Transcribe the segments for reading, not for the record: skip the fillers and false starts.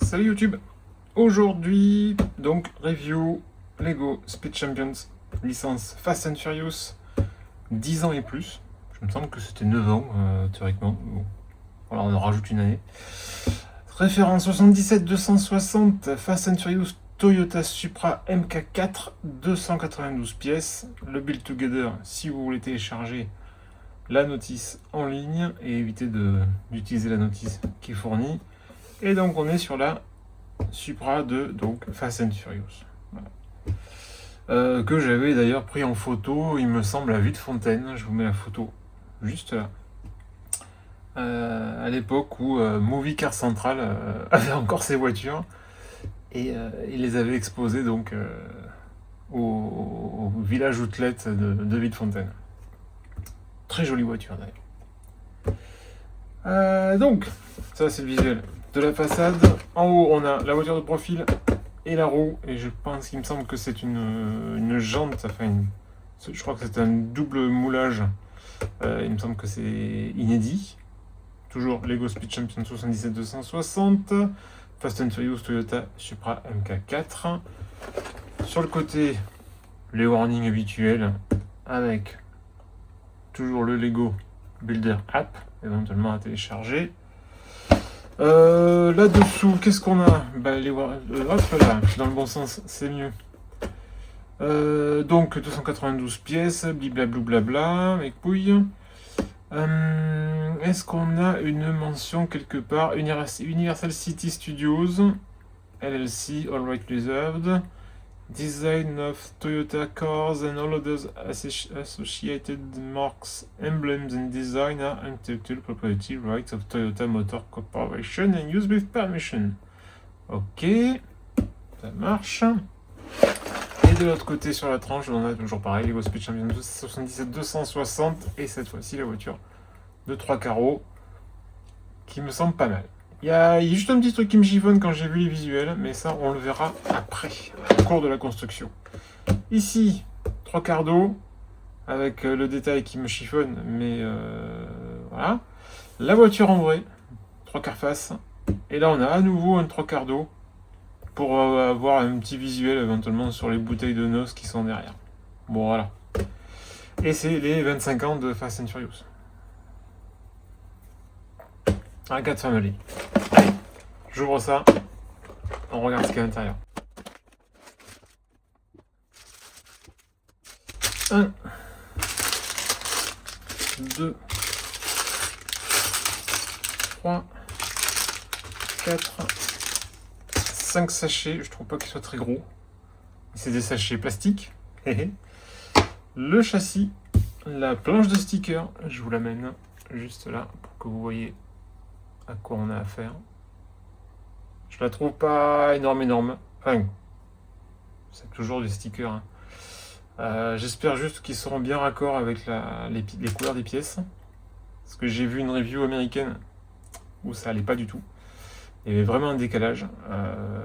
Salut YouTube. Aujourd'hui, donc, review Lego Speed Champions, licence Fast and Furious, 10 ans et plus. Je me semble que c'était 9 ans, théoriquement. Bon. Voilà, on en rajoute une année. Référence 77-260, Fast and Furious Toyota Supra MK4, 292 pièces. Le build together, si vous voulez télécharger la notice en ligne et éviter d'utiliser la notice qui est fournie. Et donc on est sur la Supra de donc Fast and Furious. Voilà. Que j'avais d'ailleurs pris en photo, il me semble, à Villefontaine. Je vous mets la photo juste là. À l'époque où Movie Car Central avait encore ses voitures et il les avait exposées donc au village outlet de Villefontaine. Très jolie voiture d'ailleurs. Donc, ça c'est le visuel de la façade. En haut, on a la voiture de profil et la roue. Et je pense qu'il me semble que c'est une jante. Enfin, je crois que c'est un double moulage. Il me semble que c'est inédit. Toujours Lego Speed Champion 77-260. Fast and Furious Toyota Supra MK4. Sur le côté, les warnings habituels avec toujours le Lego Builder App, éventuellement à télécharger. Là-dessous, qu'est-ce qu'on a? Hop là, dans le bon sens, c'est mieux. Donc 292 pièces, blabla, mes couilles. Est-ce qu'on a une mention quelque part? Universal City Studios, LLC, All Right Reserved. Design of Toyota cars and all others associated marks, emblems and design are intellectual property rights of Toyota Motor Corporation and used with permission. Ok, ça marche. Et de l'autre côté sur la tranche, on a toujours pareil, Lego Speed Champion 77-260 et cette fois-ci la voiture de 3 carreaux qui me semble pas mal. Il y a juste un petit truc qui me chiffonne quand j'ai vu les visuels, mais ça on le verra après, au cours de la construction. Ici, 3 quarts d'eau, avec le détail qui me chiffonne, mais voilà. La voiture en vrai, 3 quarts face, et là on a à nouveau un 3 quarts d'eau, pour avoir un petit visuel éventuellement sur les bouteilles de noces qui sont derrière. Bon voilà. Et c'est les 25 ans de Fast and Furious. Un 4 Family. Allez, j'ouvre ça. On regarde ce qu'il y a à l'intérieur. 1, 2, 3, 4, 5 sachets. Je trouve pas qu'ils soient très gros. C'est des sachets plastiques. Le châssis, la planche de sticker, je vous l'amène juste là pour que vous voyez à quoi on a affaire. Je la trouve pas énorme. Enfin, c'est toujours des stickers. Hein. J'espère juste qu'ils seront bien raccords avec les couleurs des pièces. Parce que j'ai vu une review américaine où ça allait pas du tout. Il y avait vraiment un décalage.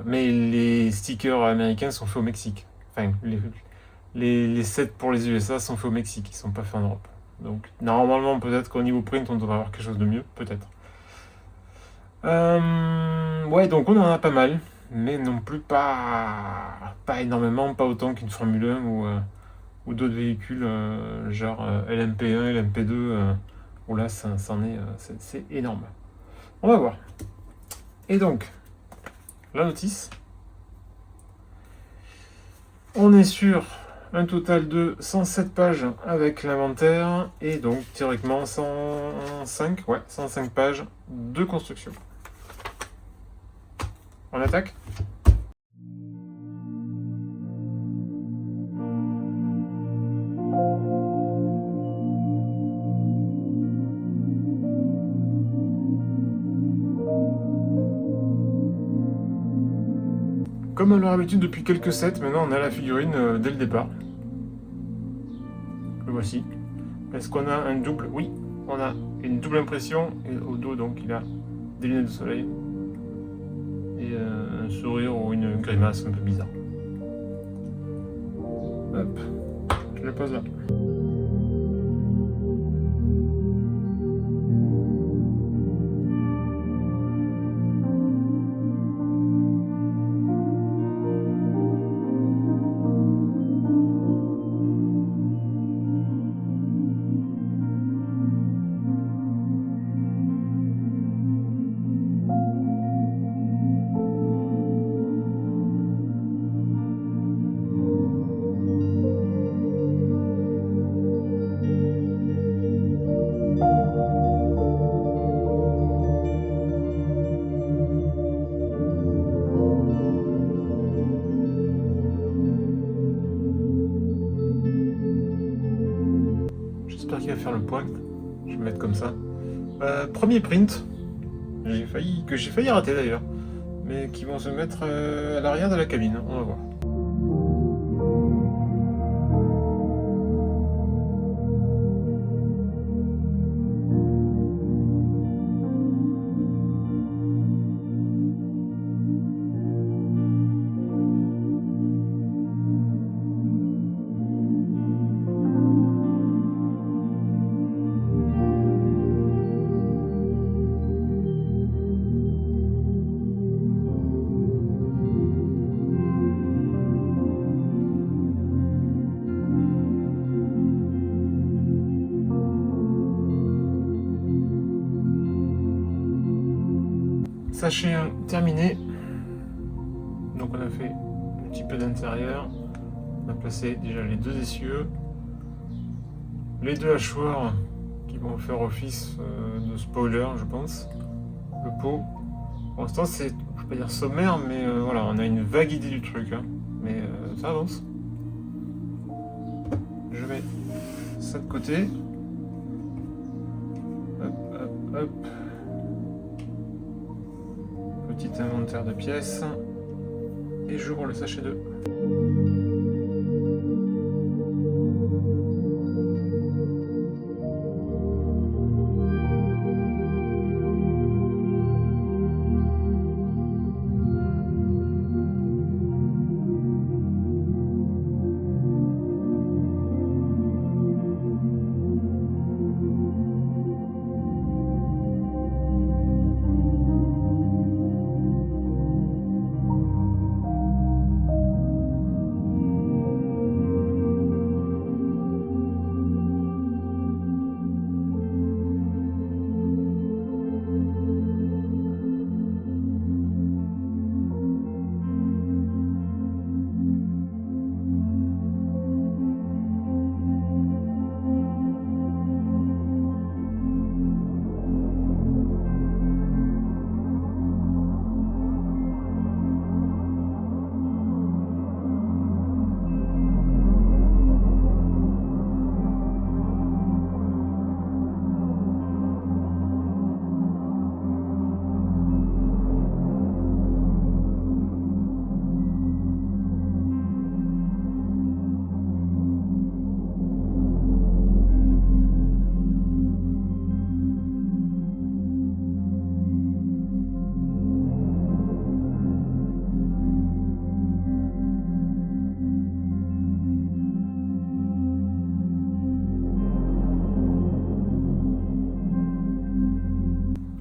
Mais les stickers américains sont faits au Mexique. Enfin, les sets pour les USA sont faits au Mexique. Ils sont pas faits en Europe. Donc, normalement, peut-être qu'au niveau print, on devrait avoir quelque chose de mieux. Peut-être. Ouais, donc on en a pas mal, mais non plus pas énormément, pas autant qu'une Formule 1 ou d'autres véhicules genre LMP1, LMP2, où là c'est énorme. On va voir. Et donc, la notice. On est sur un total de 107 pages avec l'inventaire, et donc théoriquement 105 pages de construction. On attaque? Comme à leur habitude depuis quelques sets, maintenant on a la figurine dès le départ. Le voici. Est-ce qu'on a un double? Oui, on a une double impression, et au dos donc il a des lunettes de soleil et un sourire ou une grimace un peu bizarre. Hop, je le pose là. à faire le point. Je vais mettre comme ça. Premier print. Que j'ai failli rater d'ailleurs. Mais qui vont se mettre à l'arrière de la cabine. On va voir. Sachet 1 terminé. Donc on a fait un petit peu d'intérieur. On a placé déjà les deux essieux. Les deux hachoirs qui vont faire office de spoiler, je pense. Le pot. Pour l'instant, c'est, je ne vais pas dire sommaire, mais voilà, on a une vague idée du truc. Hein. Mais ça avance. Je mets ça de côté. Hop, hop, hop. Petit inventaire de pièces. Et j'ouvre le sachet 2.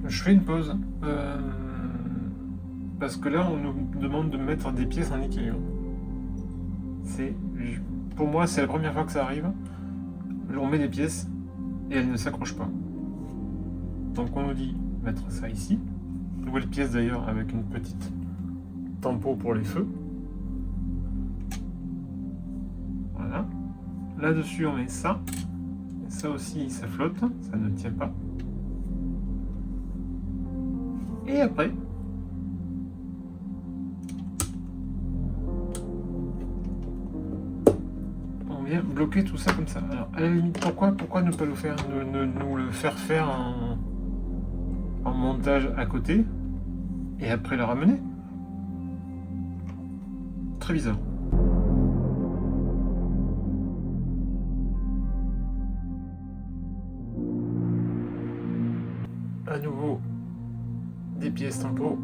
Je fais une pause parce que là on nous demande de mettre des pièces en équilibre. Pour moi c'est la première fois que ça arrive. On met des pièces et elles ne s'accrochent pas. Donc on nous dit mettre ça ici. Nouvelle pièce d'ailleurs avec une petite tempo pour les feux. Voilà. Là-dessus on met ça. Et ça aussi ça flotte, ça ne tient pas. Et après, on vient bloquer tout ça comme ça. Alors, à la limite, pourquoi ne pas le faire, nous le faire en montage à côté et après le ramener? Très bizarre. À nouveau, des pièces tempo.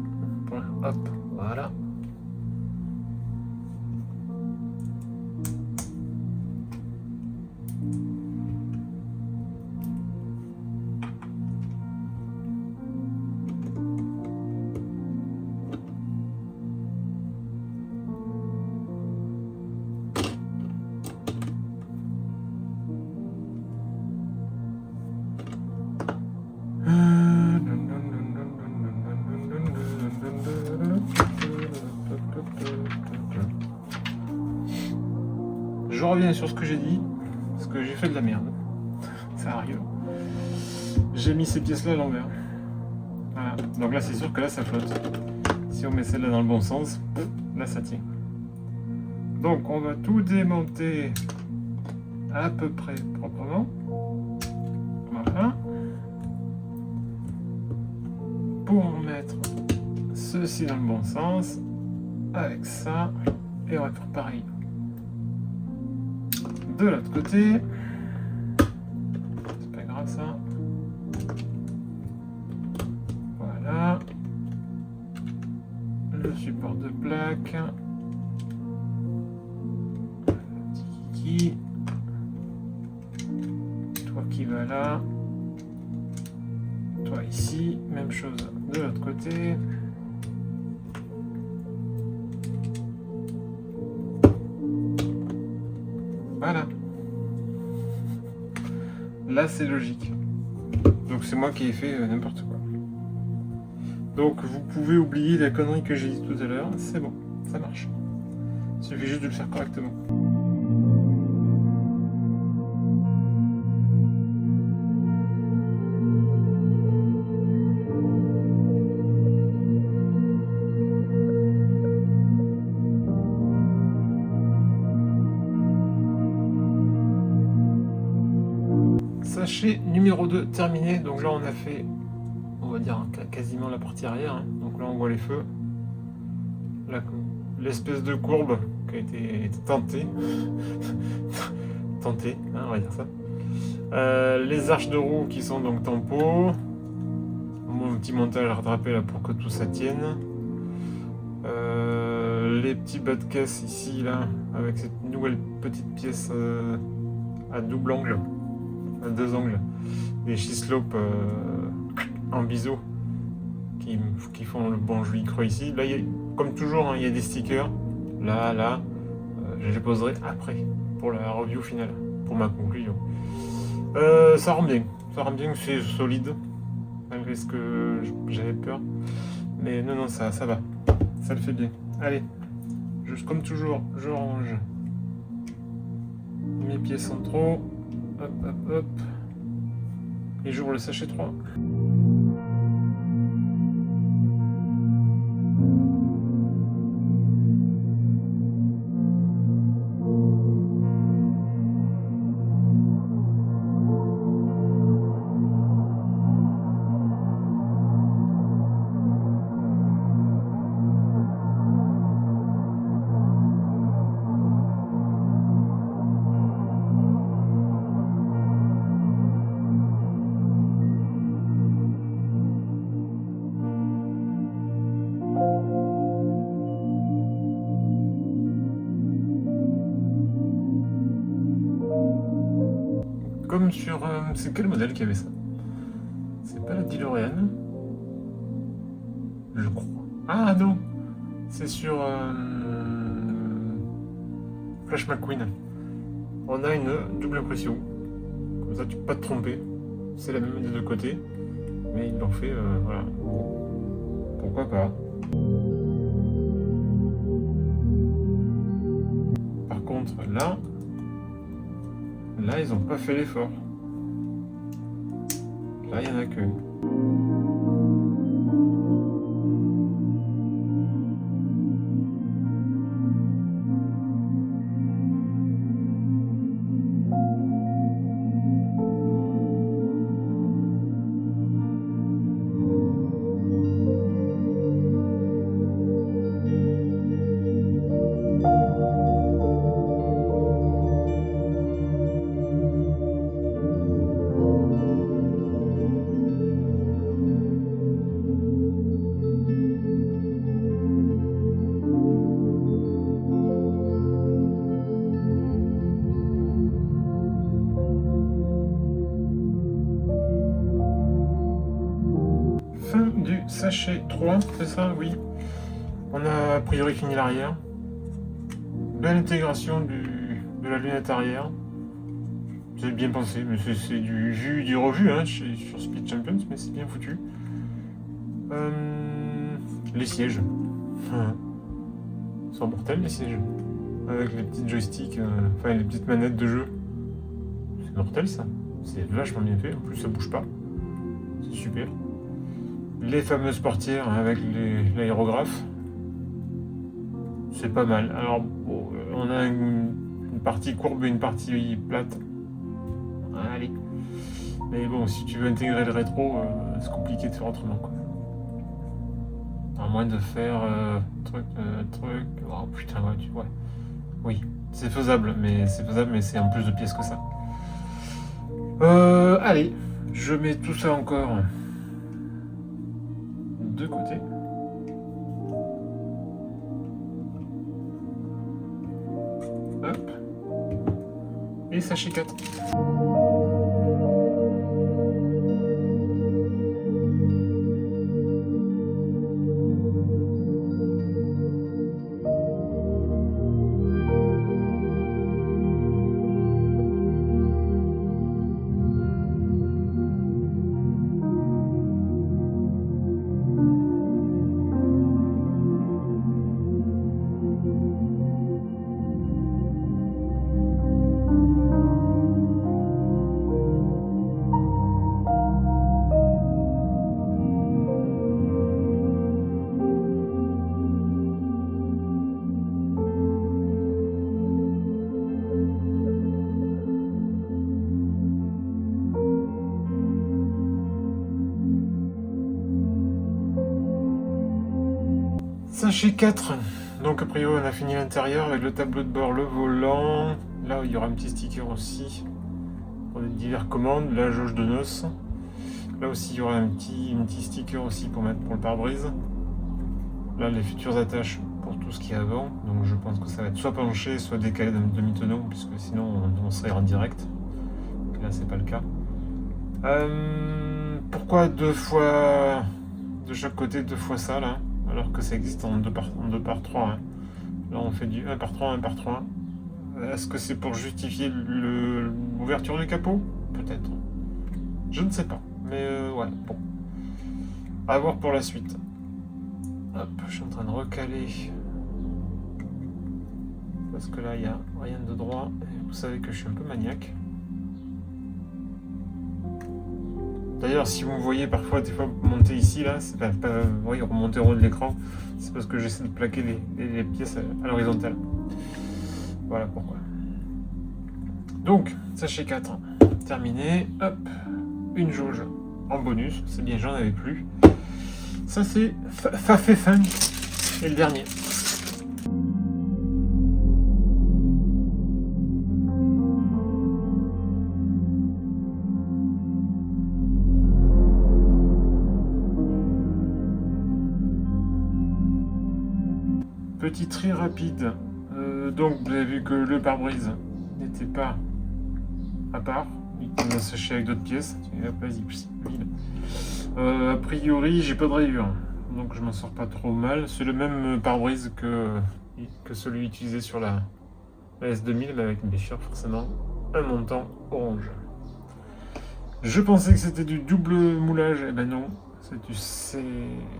Hop, voilà. Je reviens sur ce que j'ai dit, parce que j'ai fait de la merde. Ça arrive. J'ai mis ces pièces-là à l'envers. Voilà. Donc là, c'est sûr que là, ça flotte. Si on met celle-là dans le bon sens, là, ça tient. Donc, on va tout démonter à peu près proprement. ceci dans le bon sens, avec ça, et on va faire pareil de l'autre côté. C'est pas grave ça. Voilà. Le support de plaque. Le petit kiki. Toi qui va là. Toi ici. Même chose de l'autre côté. Voilà. Là, c'est logique. Donc, c'est moi qui ai fait n'importe quoi. Donc, vous pouvez oublier la connerie que j'ai dit tout à l'heure. C'est bon, ça marche. Il suffit juste de le faire correctement. Sachet numéro 2 terminé. Donc là on a fait, on va dire quasiment la partie arrière, hein. Donc là on voit les feux, l'espèce de courbe qui a été tentée tentée, hein, on va dire ça. Les arches de roue qui sont donc tempo, mon petit montage à rattraper là pour que tout ça tienne. Les petits bas de caisse ici là avec cette nouvelle petite pièce à double angle, à deux angles, des Shislop en biseau qui font le bon joli creux ici. Là, comme toujours, hein, il y a des stickers. Là, je les poserai après pour la review finale, pour ma conclusion. Ça rend bien, c'est solide, malgré ce que j'avais peur. Mais non, ça va, ça le fait bien. Allez, comme toujours, je range mes pièces centraux. Hop. Et j'ouvre le sachet 3. Comme sur... c'est quel modèle qui avait ça? C'est pas la DeLorean, je crois. Ah non, c'est sur Flash McQueen. On a une double impression. Comme ça, tu peux pas te tromper. C'est la même des deux côtés. Mais ils l'ont fait, voilà. Pourquoi pas? Par contre, là, ils n'ont pas fait l'effort. Là, il n'y en a que. Fin du sachet 3, c'est ça? Oui. On a a priori fini l'arrière. Belle intégration de la lunette arrière. C'est bien pensé, mais c'est du vu, du revu hein, sur Speed Champions, mais c'est bien foutu. Les sièges. Ils sont mortels les sièges. Avec les petits joysticks, enfin les petites manettes de jeu. C'est mortel ça. C'est vachement bien fait, en plus ça bouge pas. C'est super. Les fameuses portières avec l'aérographe. C'est pas mal. Alors bon, on a une partie courbe et une partie plate. Allez. Mais bon, si tu veux intégrer le rétro, c'est compliqué de faire autrement quoi. À moins de faire truc. Oh putain, ouais, ouais. Oui, c'est faisable, mais c'est en plus de pièces que ça. Allez, je mets tout ça encore de côté. Hop. Et sachet 4. Sachet 4. Donc a priori on a fini l'intérieur avec le tableau de bord, le volant. Là il y aura un petit sticker aussi pour les diverses commandes, la jauge de noces. Là aussi il y aura un petit sticker aussi pour mettre pour le pare-brise. Là les futures attaches pour tout ce qui est avant. Donc je pense que ça va être soit penché, soit décalé d'un demi-tonneau, puisque sinon on serait en direct. Donc là c'est pas le cas. Pourquoi 2 fois de chaque côté, 2 fois ça là, alors que ça existe en 2 par 3 hein. Là on fait du 1 par 3, 1 par 3. Est-ce que c'est pour justifier l'ouverture du capot? Peut-être. Je ne sais pas. Mais ouais, bon. À voir pour la suite. Hop, je suis en train de recaler. Parce que là, il n'y a rien de droit. Vous savez que je suis un peu maniaque. D'ailleurs, si vous me voyez parfois, des fois, monter ici, là, c'est pas oui, remonter au haut de l'écran, c'est parce que j'essaie de plaquer les pièces à l'horizontale. Voilà pourquoi. Donc, sachet 4, terminé. Hop, une jauge en bonus, c'est bien, j'en avais plus. Ça, c'est fait fin. Et le dernier. Petit tri rapide. Donc vous avez vu que le pare-brise n'était pas à part. Il peut s'acheter avec d'autres pièces. Vas-y, vide. A priori, j'ai pas de rayures, donc je m'en sors pas trop mal. C'est le même pare-brise que celui utilisé sur la S2000, mais avec bien sûr forcément un montant orange. Je pensais que c'était du double moulage, et ben non, c'est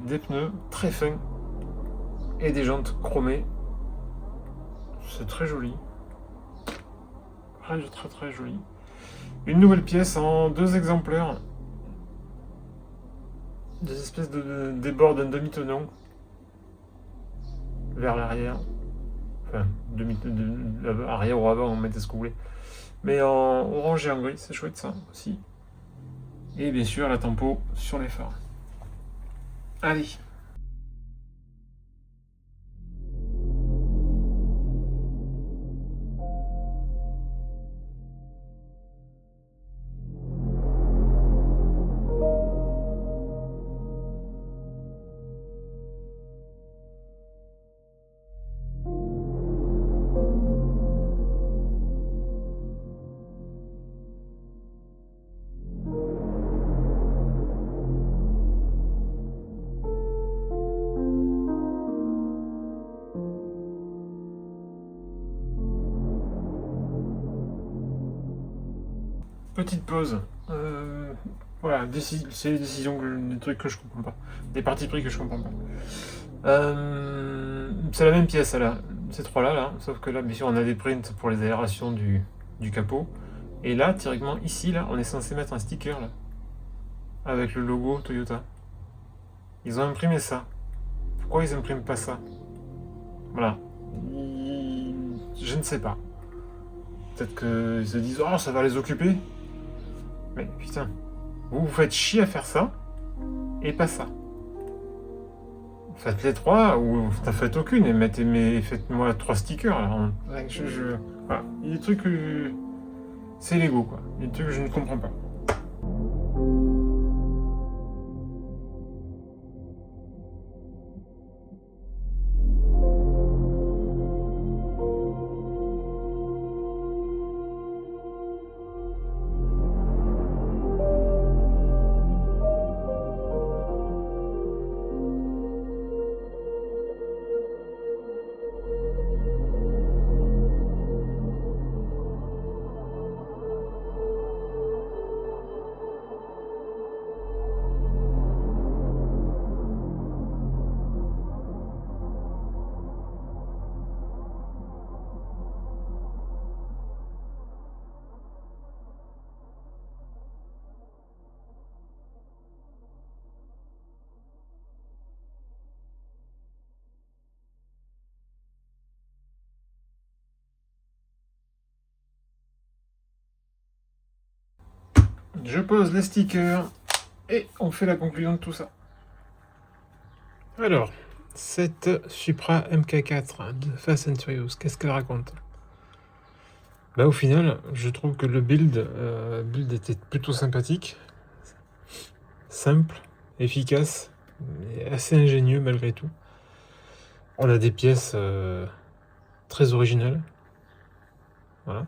des pneus très fins et des jantes chromées. C'est très joli, très très joli. Une nouvelle pièce en 2 exemplaires, des espèces de débord d'un demi-tonneau vers l'arrière, enfin arrière ou avant, on mettez ce que vous voulez, mais en orange et en gris, c'est chouette ça aussi. Et bien sûr la tempo sur les phares. Allez. Petite pause. Voilà, c'est des décisions, des trucs que je comprends pas. Des parties pris que je comprends pas. C'est la même pièce, là. Ces trois-là, là. Sauf que là, bien sûr, on a des prints pour les aérations du capot. Et là, théoriquement, ici, là, on est censé mettre un sticker, là. Avec le logo Toyota. Ils ont imprimé ça. Pourquoi ils impriment pas ça? Voilà. Je ne sais pas. Peut-être qu'ils se disent, oh, ça va les occuper. Mais putain, vous faites chier à faire ça, et pas ça. Faites les 3 ou t'en faites aucune et faites-moi 3 stickers. Alors, voilà. Il y a des trucs, c'est Lego quoi. Il y a des trucs que je ne comprends pas. Je pose les stickers et on fait la conclusion de tout ça. Alors, cette Supra MK4 de Fast and Furious, qu'est-ce qu'elle raconte? Au final, je trouve que le build était plutôt sympathique, simple, efficace, et assez ingénieux malgré tout. On a des pièces très originales. Voilà.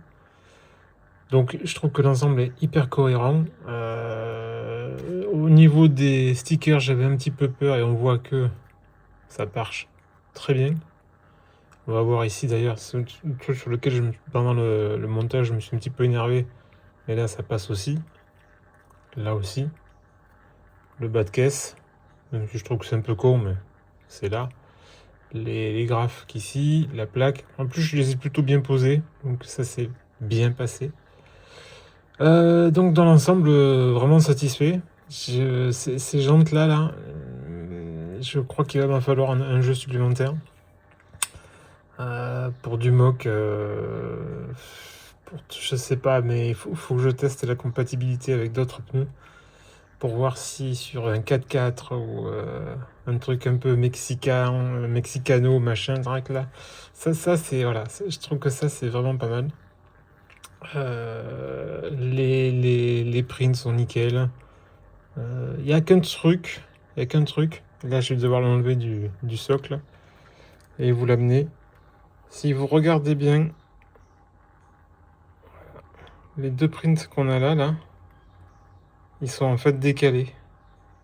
Donc je trouve que l'ensemble est hyper cohérent. Au niveau des stickers, j'avais un petit peu peur et on voit que ça marche très bien. On va voir ici d'ailleurs, c'est un truc sur lequel pendant le montage je me suis un petit peu énervé. Mais là ça passe aussi. Là aussi. Le bas de caisse. Même si je trouve que c'est un peu con, mais c'est là. Les graphes qu'ici, la plaque. En plus je les ai plutôt bien posés. Donc ça s'est bien passé. Donc dans l'ensemble, vraiment satisfait. Ces jantes là, je crois qu'il va m'en falloir un jeu supplémentaire. Pour du mock, je sais pas, mais il faut que je teste la compatibilité avec d'autres pneus pour voir si sur un 4x4 ou un truc un peu mexicano, machin, là, ça c'est voilà, je trouve que ça c'est vraiment pas mal. Les prints sont nickel. Il n'y a qu'un truc. Là, je vais devoir l'enlever du socle et vous l'amener. Si vous regardez bien, les deux prints qu'on a là, ils sont en fait décalés.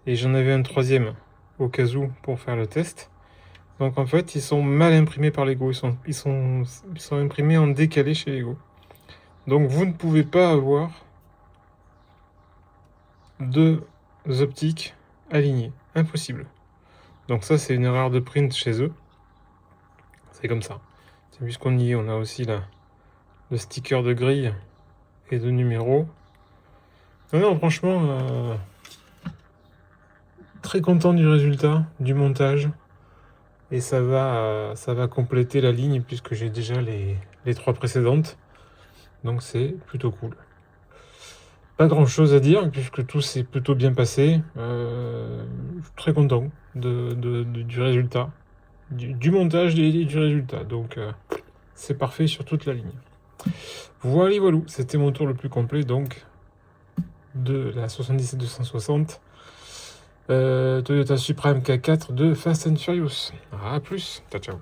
Et j'en avais un troisième au cas où pour faire le test. Donc en fait, ils sont mal imprimés par Lego. Ils sont imprimés en décalé chez Lego. Donc vous ne pouvez pas avoir deux optiques alignées. Impossible. Donc ça, c'est une erreur de print chez eux. C'est comme ça. Puisqu'on y est, on a aussi là le sticker de grille et de numéro. Non, franchement, très content du résultat, du montage. Et ça va compléter la ligne puisque j'ai déjà les 3 précédentes. Donc c'est plutôt cool. Pas grand chose à dire puisque tout s'est plutôt bien passé. Très content du résultat, du montage et du résultat. Donc c'est parfait sur toute la ligne. Voilà, c'était mon tour le plus complet donc de la 77-260 Toyota Supra MK4 de Fast and Furious. A plus, ciao ciao.